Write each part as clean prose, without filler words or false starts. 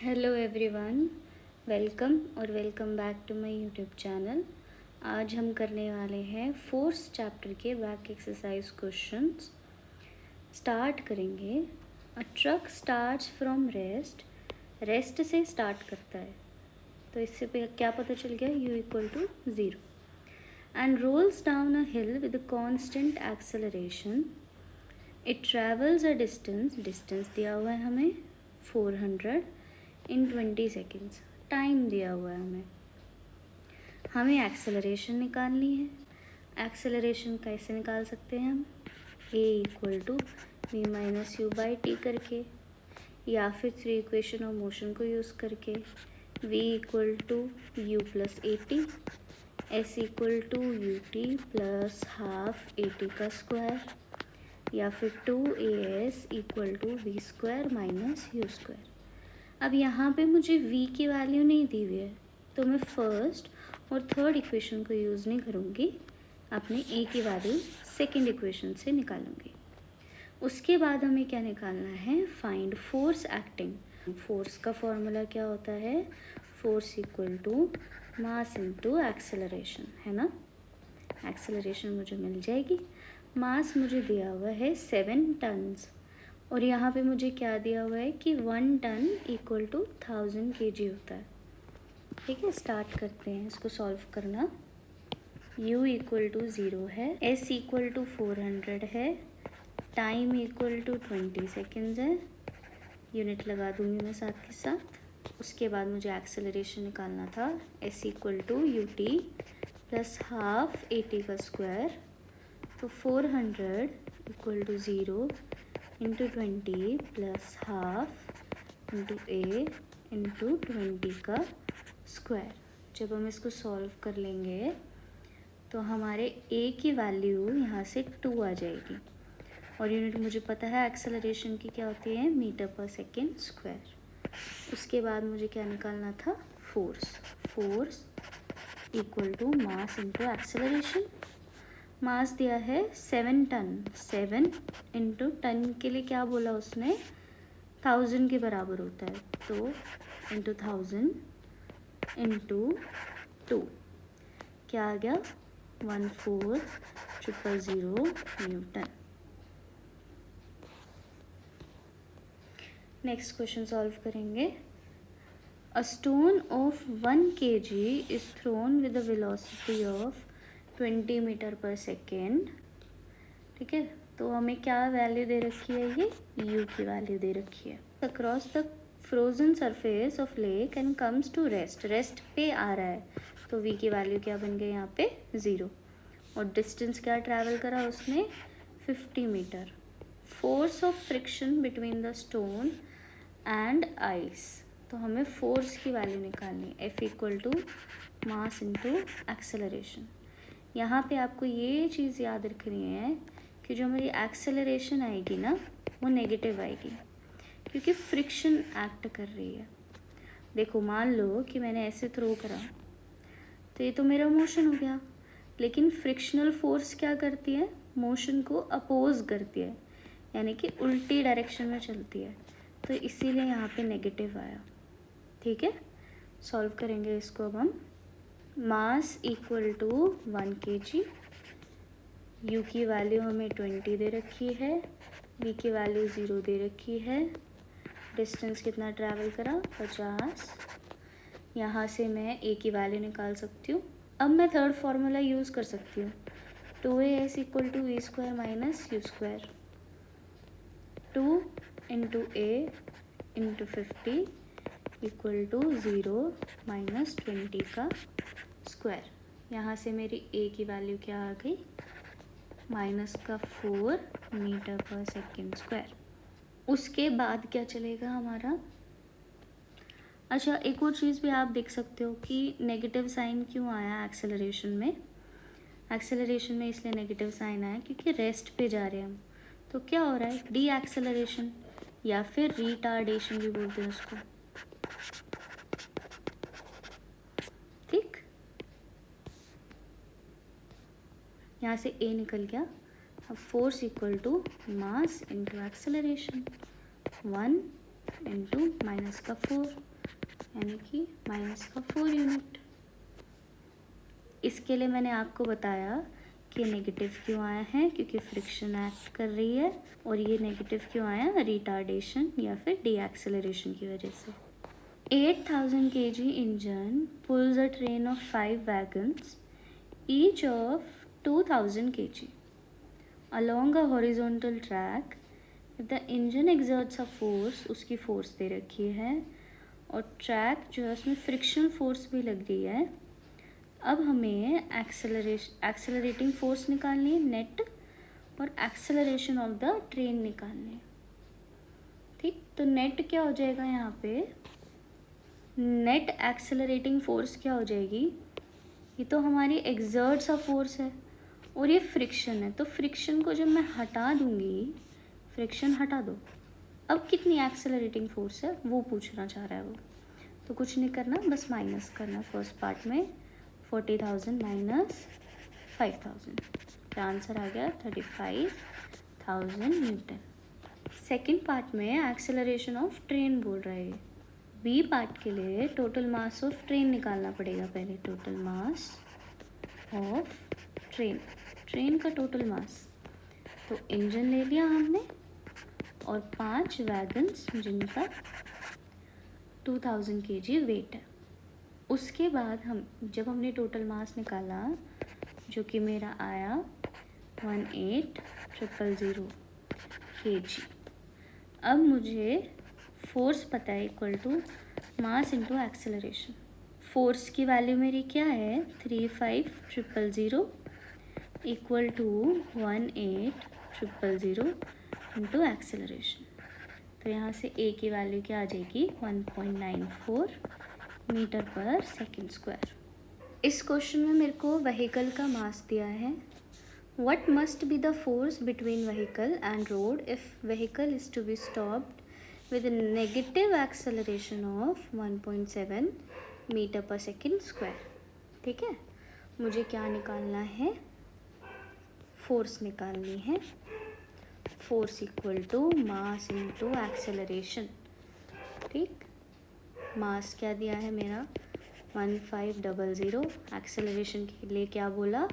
Hello everyone, welcome back to my YouTube channel. आज हम करने वाले हैं फोर्थ चैप्टर के बैक एक्सरसाइज क्वेश्चंस। स्टार्ट करेंगे। A truck starts from rest से स्टार्ट करता है, तो इससे पे क्या पता चल गया, u equal to 0 and rolls down a hill with a constant acceleration. It travels a distance दिया हुआ है हमें 400 इन 20 सेकेंड्स। टाइम दिया हुआ है हमें एक्सेलरेशन निकालनी है। एक्सेलरेशन कैसे निकाल सकते हैं हम? a equal to V minus U by T करके, या फिर थ्री इक्वेशन ऑफ मोशन को यूज़ करके v equal to U plus A T, S equal to U T plus half A T का स्क्वायर, या फिर 2as equal to V square minus U square. अब यहाँ पे मुझे v की वैल्यू नहीं दी हुई है, तो मैं फर्स्ट और थर्ड इक्वेशन को यूज़ नहीं करूँगी, अपने a की वैल्यू सेकंड इक्वेशन से निकालूँगी। उसके बाद हमें क्या निकालना है? Find force acting. फोर्स का फॉर्मूला क्या होता है? Force equal to mass into acceleration, है ना। एक्सेलरेशन मुझे मिल जाएगी। मास मुझे दिया हुआ है 7 टन्स, और यहाँ पे मुझे क्या दिया हुआ है कि 1 टन इक्वल टू 1000 kg होता है। ठीक है, स्टार्ट करते हैं इसको सॉल्व करना। u इक्वल टू 0 है, s इक्वल टू 400 है, टाइम इक्वल टू 20 सेकेंड्स है, यूनिट लगा दूंगी मैं साथ के साथ। उसके बाद मुझे एक्सेलरेशन निकालना था, s equal to U T plus half A T का स्क्वायर, तो 400 equal to 0 into 20 plus half into a into 20 का स्क्वायर। जब हम इसको सॉल्व कर लेंगे तो हमारे a की वैल्यू यहाँ से 2 आ जाएगी, और यूनिट मुझे पता है एक्सेलरेशन की क्या होती है, मीटर पर सेकेंड स्क्वायर। उसके बाद मुझे क्या निकालना था? Force equal to mass into acceleration. Mass दिया है 7 टन, 7 इंटू टन के लिए क्या बोला उसने, 1000 के बराबर होता है, तो इंटू 1000 इंटू 2 क्या आ गया, 14,000 न्यूटन। नेक्स्ट क्वेश्चन सॉल्व करेंगे। A stone of 1 kg is thrown with a velocity of 20 metre per second. ठीक है, तो हमें क्या वैल्यू दे रखी है, ये u की वैल्यू दे रखी है। Across the frozen surface of lake and comes to rest पे आ रहा है, तो v की वैल्यू क्या बन गई यहाँ पे 0, और डिस्टेंस क्या ट्रैवल करा उसने 50 metre. Force of friction between the stone and ice, तो हमें फोर्स की वैल्यू निकालनी है, F equal to mass into acceleration. यहाँ पे आपको ये चीज़ याद रखनी है कि जो हमारी एक्सेलरेशन आएगी ना, वो नेगेटिव आएगी, क्योंकि फ्रिक्शन एक्ट कर रही है। देखो, मान लो कि मैंने ऐसे थ्रो करा, तो ये तो मेरा मोशन हो गया, लेकिन फ्रिक्शनल फोर्स क्या करती है, मोशन को अपोज करती है, यानी कि उल्टी डायरेक्शन में चलती है, तो इसीलिए यहाँ पे नेगेटिव आया। ठीक है, सॉल्व करेंगे इसको अब हम। Mass equal to 1 kg, u की वैल्यू हमें 20 दे रखी है, v की वैल्यू 0 दे रखी है, डिस्टेंस कितना ट्रैवल करा 50। यहाँ से मैं a की वैल्यू निकाल सकती हूँ। अब मैं थर्ड फार्मूला यूज़ कर सकती हूँ, 2as equal to V square minus U square, 2 into a into 50 equal to 0 minus 20 का स्क्वायर। यहाँ से मेरी a की वैल्यू क्या आ गई, -4 मीटर पर सेकेंड स्क्वायर। उसके बाद क्या चलेगा हमारा? अच्छा, एक और चीज़ भी आप देख सकते हो कि नेगेटिव साइन क्यों आया एक्सेलरेशन में। एक्सेलरेशन में इसलिए नेगेटिव साइन आया क्योंकि रेस्ट पे जा रहे हैं हम, तो क्या हो रहा है, डी एक्सेलरेशन या फिर रिटार्डेशन भी बोलते हैं उसको। ठीक, यहाँ से a निकल गया। अब force equal to mass into acceleration, 1 into -4 यानी कि माइनस का 4 यूनिट। इसके लिए मैंने आपको बताया कि नेगेटिव क्यों आया है, क्योंकि फ्रिक्शन एक्ट कर रही है। और ये नेगेटिव क्यों आया, रिटार्डेशन या फिर डीएक्सेलरेशन की वजह से। 8000 kg engine pulls a train of 5 wagons, each of 2000 kg, along a horizontal track. If the engine exerts a force, उसकी फोर्स दे रखी है और ट्रैक जो है उसमें फ्रिक्शन फोर्स भी लग रही है। अब हमें एक्सेलरेटिंग फोर्स निकालनी है नेट, और एक्सेलरेशन ऑफ द ट्रेन निकालनी है। ठीक, तो नेट क्या हो जाएगा यहाँ पे, नेट एक्सेलरेटिंग फोर्स क्या हो जाएगी, ये तो हमारी एक्सर्ट्स अ फोर्स है और ये फ्रिक्शन है। तो फ्रिक्शन को जब मैं हटा दूंगी, फ्रिक्शन हटा दो, अब कितनी एक्सेलरेटिंग फोर्स है वो पूछना चाह रहा है वो। तो कुछ नहीं करना, बस माइनस करना। फर्स्ट पार्ट में 40,000 माइनस 5,000, क्या आंसर आ गया 35,000 न्यूटन। सेकेंड पार्ट में एक्सेलरेशन ऑफ ट्रेन बोल रहा है। बी पार्ट के लिए टोटल मास ऑफ ट्रेन निकालना पड़ेगा पहले। Total mass of train, train का टोटल मास। तो इंजन ले लिया हमने और 5 वैगन्स जिनका 2000 kg वेट है। उसके बाद जब हमने टोटल मास निकाला जो कि मेरा आया 18,000 kg। अब मुझे फोर्स पता है equal to mass into acceleration. Force की वैल्यू मेरी क्या है 35,000 इक्वल टू 18,000 इंटू एक्सेलरेशन। तो यहाँ से ए की वैल्यू क्या आ जाएगी 1.94 मीटर पर सेकेंड स्क्वायर। इस क्वेश्चन में मेरे को व्हीकल का मास दिया है। What must be the force between vehicle and road if vehicle is to be stopped with a negative acceleration of 1.7 metre per second square. ठीक है, मुझे क्या निकालना है, फोर्स निकालनी है। Force equal to mass into acceleration. ठीक, mass क्या दिया है मेरा 1500, एक्सेलरेशन के लिए क्या बोला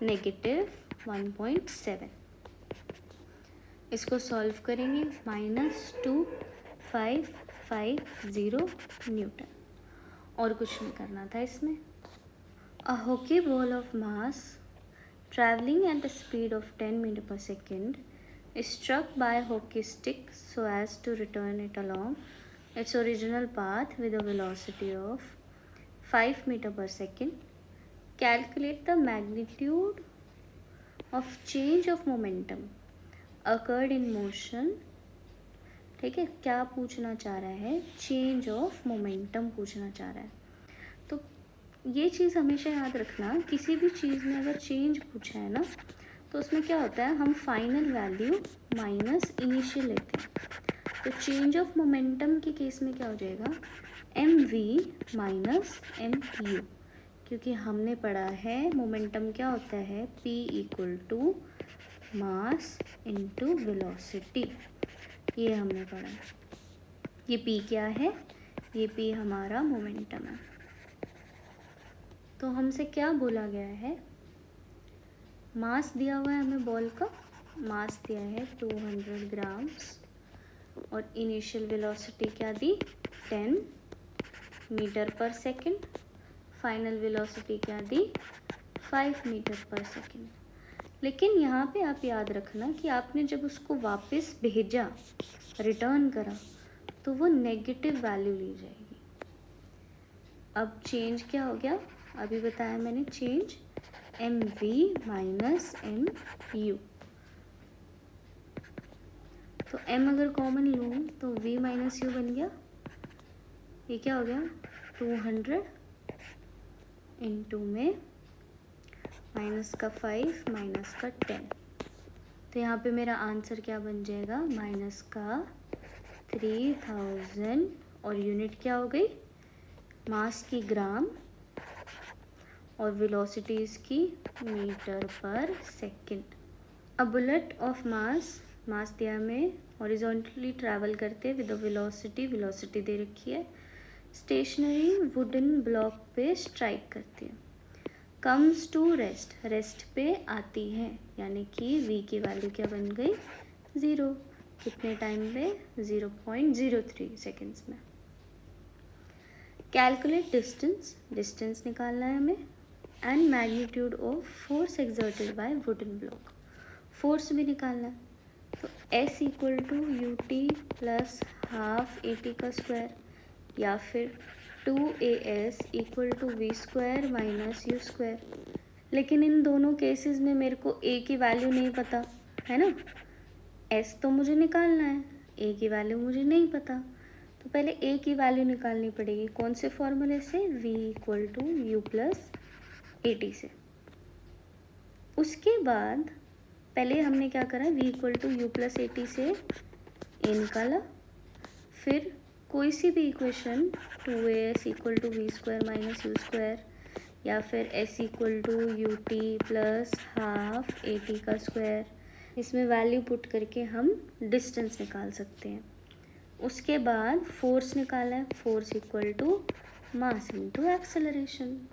नेगेटिव 1.7। इसको सॉल्व करेंगे, -2550 न्यूटन। और कुछ नहीं करना था इसमें। A hockey ball of mass travelling at the speed of 10 metre per second is struck by a hockey stick so as to return it along its original path with a velocity of 5 meter per second. Calculate the magnitude of change of momentum occurred in motion। ठीक है, क्या पूछना चाह रहा है, change of momentum पूछना चाह रहा है। तो ये चीज़ हमेशा याद रखना, किसी भी चीज़ में अगर चेंज पूछा है ना तो उसमें क्या होता है, हम फाइनल वैल्यू माइनस इनिशियल लेते हैं। तो चेंज ऑफ मोमेंटम के केस में क्या हो जाएगा mv माइनस mu, क्योंकि हमने पढ़ा है मोमेंटम क्या होता है p equal to mass into velocity, ये हमने पढ़ा है। ये p क्या है, ये p हमारा मोमेंटम है। तो हमसे क्या बोला गया है, मास दिया हुआ है हमें, बॉल का मास दिया है 200 ग्राम्स और इनिशियल वेलोसिटी क्या दी 10 metre per second, final velocity क्या दी 5 मीटर पर सेकेंड। लेकिन यहाँ पे आप याद रखना कि आपने जब उसको वापस भेजा, रिटर्न करा, तो वो नेगेटिव वैल्यू ली जाएगी। अब चेंज क्या हो गया, अभी बताया मैंने, चेंज mv माइनस mu। तो m अगर कॉमन लूँ तो v माइनस u बन गया। ये क्या हो गया 200 इंटू में माइनस का 5 माइनस का 10। तो यहाँ पे मेरा आंसर क्या बन जाएगा माइनस का 3000 और यूनिट क्या हो गई मास की ग्राम और वेलोसिटी इसकी metre per second. A bullet of mass दिया में हॉरिजॉन्टली ट्रैवल करते विद द वेलोसिटी दे रखी है स्टेशनरी वुडन ब्लॉक पे स्ट्राइक करती है। कम्स टू रेस्ट, रेस्ट पे आती है, यानी कि v की वैल्यू क्या बन गई 0। कितने टाइम पे 0.03 सेकेंड्स में। कैलकुलेट डिस्टेंस, डिस्टेंस निकालना है हमें, and magnitude of force exerted by wooden block, force भी निकालना है। तो S equal to U T plus half AT का स्क्वायर, या फिर 2AS equal to V square minus U square. लेकिन इन दोनों केसेस में मेरे को A की वैल्यू नहीं पता है ना, S तो मुझे निकालना है, A की वैल्यू मुझे नहीं पता, तो पहले A की वैल्यू निकालनी पड़ेगी। कौन से फॉर्मूले से, V equal to U plus AT से। उसके बाद पहले हमने क्या करा, V equal to U plus AT से A निकाला, फिर कोई सी भी equation 2AS equal to V square minus U square, या फिर S equal to U T plus half AT का स्क्वायर, इसमें वैल्यू पुट करके हम डिस्टेंस निकाल सकते हैं। उसके बाद फोर्स निकाला है, force equal to mass into acceleration.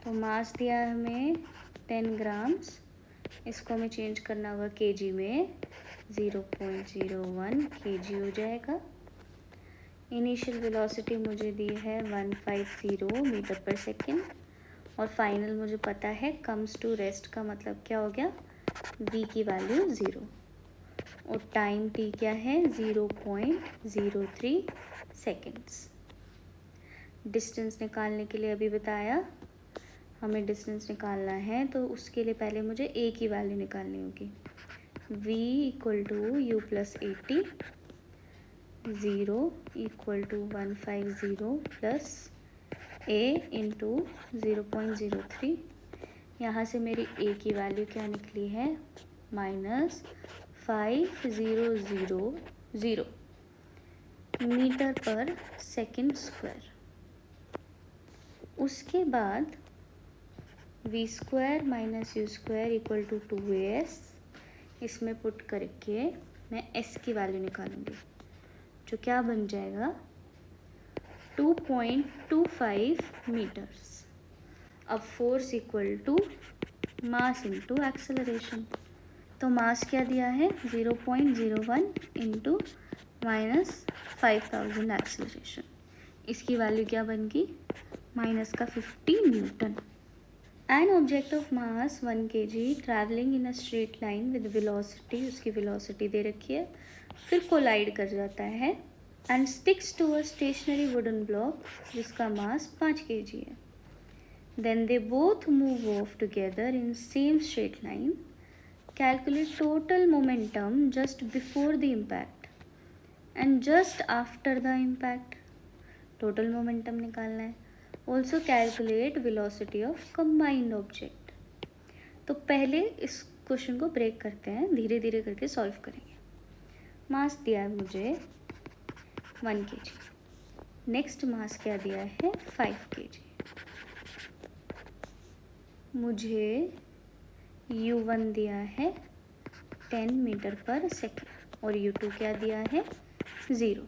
तो मास दिया है हमें 10 ग्राम्स, इसको हमें चेंज करना होगा केजी में, 0.01 kg हो जाएगा। इनिशियल वेलोसिटी मुझे दी है 150 मीटर पर सेकेंड, और फाइनल मुझे पता है कम्स टू रेस्ट का मतलब क्या हो गया, v की वैल्यू 0, और टाइम t क्या है 0.03 सेकेंड्स। डिस्टेंस निकालने के लिए अभी बताया हमें डिस्टेंस निकालना है, तो उसके लिए पहले मुझे a की वैल्यू निकालनी होगी। v equal to U plus AT, 0 equal to 150 plus A into 0.03। यहाँ से मेरी A की वैल्यू क्या निकली है, -5000 मीटर पर सेकेंड स्क्वायर। उसके बाद v square minus U square equal to 2AS, इसमें पुट करके मैं S की वैल्यू निकालूंगी, जो क्या बन जाएगा 2.25 मीटर्स। अब force equal to mass into acceleration, तो मास क्या दिया है 0.01 इंटू -5000 एक्सेलरेशन, इसकी वैल्यू क्या बन गई -50 newton. An object of mass 1 kg travelling in a straight line with velocity, उसकी वेलोसिटी दे रखी है, फिर कोलाइड कर जाता है and sticks to a stationary wooden block जिसका मास 5 kg है। Then they both move off together in same straight line. Calculate total momentum just before the impact and just after the impact. Total momentum निकालना है। Also calculate velocity of combined object. तो पहले इस question को break करते हैं, धीरे धीरे करके सॉल्व करेंगे। मास दिया है मुझे 1 kg, नेक्स्ट मास क्या दिया है 5 kg। मुझे U1 दिया है 10 मीटर पर सेकेंड और U2 क्या दिया है 0,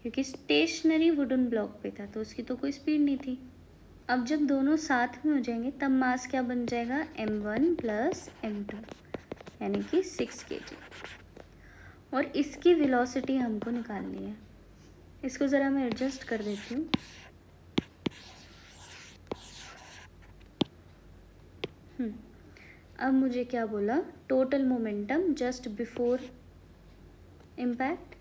क्योंकि स्टेशनरी वुडन ब्लॉक पे था तो उसकी तो कोई स्पीड नहीं थी। अब जब दोनों साथ में हो जाएंगे तब मास क्या बन जाएगा m1 प्लस m2 यानी कि 6 kg, और इसकी वेलोसिटी हमको निकालनी है। इसको ज़रा मैं एडजस्ट कर देती हूँ। अब मुझे क्या बोला, total momentum just before impact,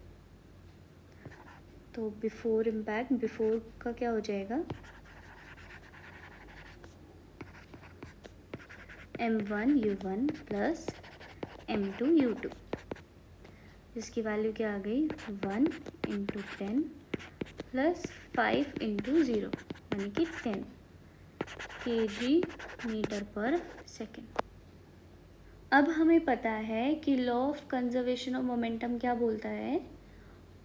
तो बिफोर इम्पैक्ट, बिफोर का क्या हो जाएगा m1 u1 plus m2 u2, जिसकी वैल्यू क्या आ गई 1 इंटू 10 प्लस 5 इंटू 0 यानी कि 10 kg मीटर पर सेकेंड। अब हमें पता है कि law of conservation of momentum क्या बोलता है,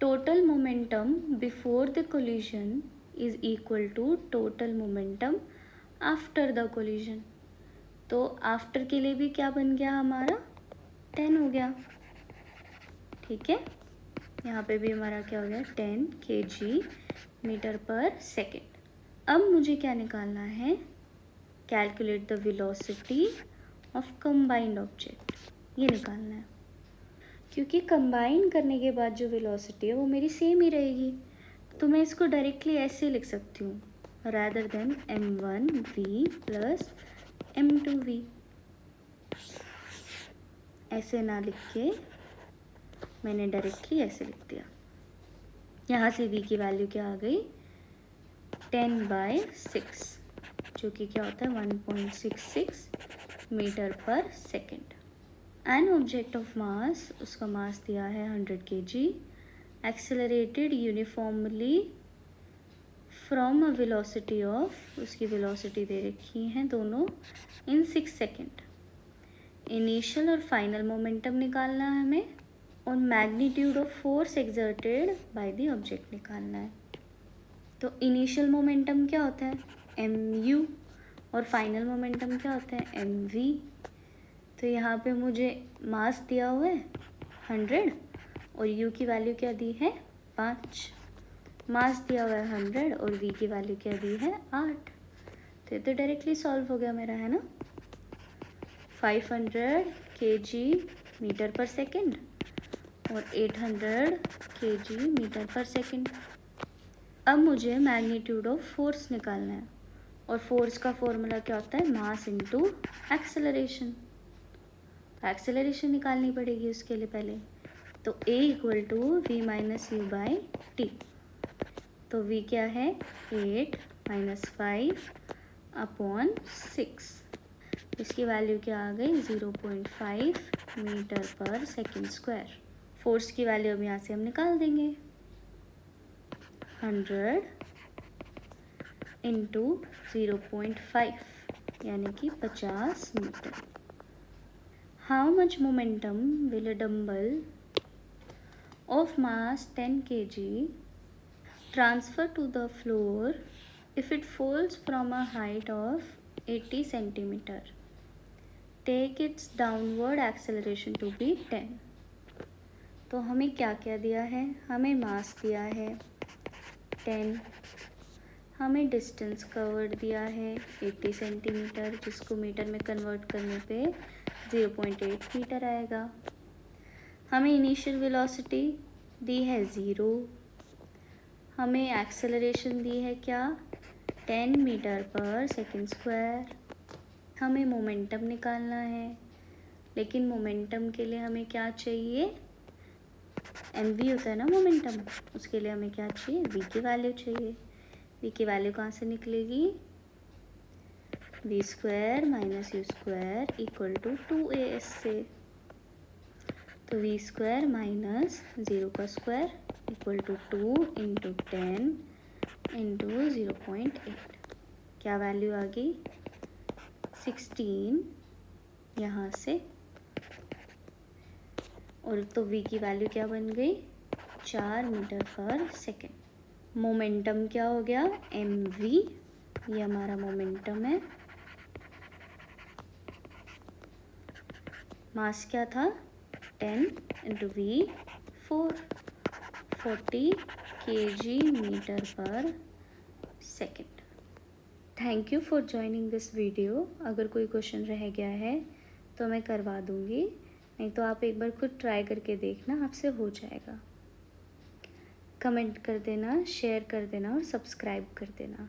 total momentum before the collision is equal to total momentum after the collision. तो आफ्टर के लिए भी क्या बन गया हमारा 10 हो गया, ठीक है। यहाँ पे भी हमारा क्या हो गया 10 kg मीटर पर सेकेंड। अब मुझे क्या निकालना है, calculate the velocity of combined object, ये निकालना है। क्योंकि कंबाइन करने के बाद जो वेलोसिटी है वो मेरी सेम ही रहेगी, तो मैं इसको डायरेक्टली ऐसे लिख सकती हूँ, rather than m1v plus m2v। ऐसे ना लिख के मैंने डायरेक्टली ऐसे लिख दिया। यहाँ से v की वैल्यू क्या आ गई, 10/6, जो कि क्या होता है 1.66 metre per second. N object of मास, उसका मास दिया है 100 kg, accelerated uniformly from a velocity of, उसकी वेलोसिटी दे रखी हैं दोनों, इन 6 सेकेंड। इनिशियल और फाइनल मोमेंटम निकालना है हमें, और magnitude of force exerted by the object निकालना है। तो इनिशियल मोमेंटम क्या होता है mu, और फाइनल मोमेंटम क्या होता है mv। तो यहाँ पे मुझे मास दिया हुआ है 100 और u की वैल्यू क्या दी है 5। मास दिया हुआ है 100 और v की वैल्यू क्या दी है 8। तो ये तो डायरेक्टली सॉल्व हो गया मेरा, है ना। 500 kg मीटर पर सेकेंड और 800 kg मीटर पर सेकेंड। अब मुझे मैग्नीट्यूड ऑफ फोर्स निकालना है, और फोर्स का फॉर्मूला क्या होता है, मास इनटू एक्सेलरेशन। एक्सेलरेशन निकालनी पड़ेगी उसके लिए पहले, तो a equal to v minus U by T. तो v क्या है 8 माइनस 5 अपॉन 6, इसकी वैल्यू क्या आ गई 0.5 metre per second square. Force की वैल्यू अब यहाँ से हम निकाल देंगे, 100 इंटू 0.5 यानी कि 50 metre. How much momentum will a dumbbell of mass 10 kg transfer to the floor if it falls from a height of 80 centimeter? Take its downward acceleration to be 10। तो हमें क्या क्या दिया है, हमें मास दिया है 10, हमें डिस्टेंस कवर्ड दिया है 80 सेंटीमीटर, जिसको मीटर में कन्वर्ट करने पे 0.8 मीटर आएगा। हमें इनिशियल वेलोसिटी दी है 0, हमें एक्सेलरेशन दी है क्या 10 मीटर पर सेकेंड स्क्वायर। हमें मोमेंटम निकालना है, लेकिन मोमेंटम के लिए हमें क्या चाहिए, mv होता है ना मोमेंटम, उसके लिए हमें क्या चाहिए, v की वैल्यू चाहिए। v की वैल्यू कहाँ से निकलेगी, v square minus U square equal to 2as से। तो v स्क्वायर माइनस 0 का square equal to 2 into 10 into 0.8, क्या वैल्यू आ गई 16 यहाँ से, और तो v की वैल्यू क्या बन गई 4 मीटर पर सेकेंड। मोमेंटम क्या हो गया mv, ये हमारा मोमेंटम है। मास क्या था 10 into v 40 kg metre per second. Thank you for joining this video. अगर कोई क्वेश्चन रह गया है तो मैं करवा दूँगी, नहीं तो आप एक बार खुद ट्राई करके देखना, आपसे हो जाएगा। कमेंट कर देना, शेयर कर देना और सब्सक्राइब कर देना।